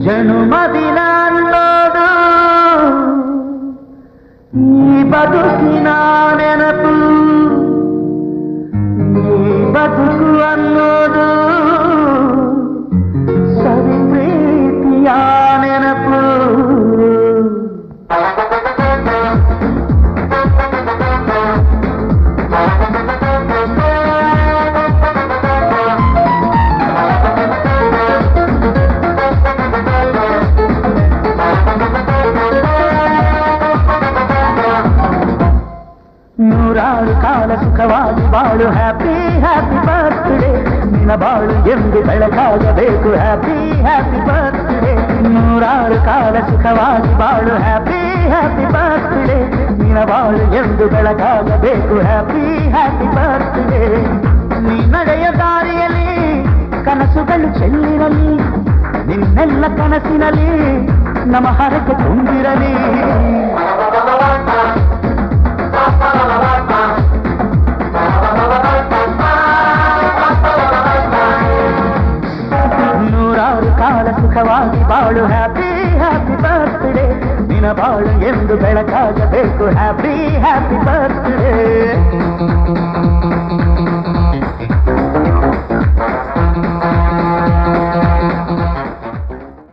ಜನುಮದಿನ ಅನ್ನೋದು ಈ ಬದುಕಿನ ನೆನಪು, ಈ ಬದುಕು ಅನ್ನೋದು ಸವಿ ಪ್ರೀತಿಯ ನೆನಪು. ನೂರಾರು ಕಾಲ ಸುಖವಾಗಿ ಬಾಳು, ಹ್ಯಾಪಿ ಹ್ಯಾಪಿ ಬರ್ತ್ಡೇ. ನಿನ್ನ ಬಾಳು ಎಂದು ಬೆಳಕಾಗಬೇಕು, ಹ್ಯಾಪಿ ಹ್ಯಾಪಿ ಬರ್ತ್ಡೇ. ನೂರಾರು ಕಾಲ ಸುಖವಾಗಿ ಬಾಳು, ಹ್ಯಾಪಿ ಹ್ಯಾಪಿ ಬರ್ತ್ಡೇ. ನಿನ್ನ ಬಾಳು ಎಂದು ಬೆಳಕಾಗಬೇಕು, ಹ್ಯಾಪಿ ಹ್ಯಾಪಿ ಬರ್ತ್ಡೇ. ನೀ ನಡೆಯ ದಾರಿಯಲ್ಲಿ ಕನಸುಗಳು ಚೆಲ್ಲಿರಲಿ, ನಿನ್ನೆಲ್ಲ ಕನಸಿನಲ್ಲಿ ನಮ್ಮ ಹರಕೆ ತುಂಬಿರಲಿ. ನೂರಾರು ಕಾಲ ಸುಖವಾಗಿ ಬಾಳು, ಹ್ಯಾಪಿ ಹ್ಯಾಪಿ ಬರ್ತ್ಡೇ. ನಿನ್ನ ಬಾಳು ಎಂದು ಬೆಳಕಾಗಬೇಕು, ಹ್ಯಾಪಿ ಹ್ಯಾಪಿ ಬರ್ತ್ಡೇ.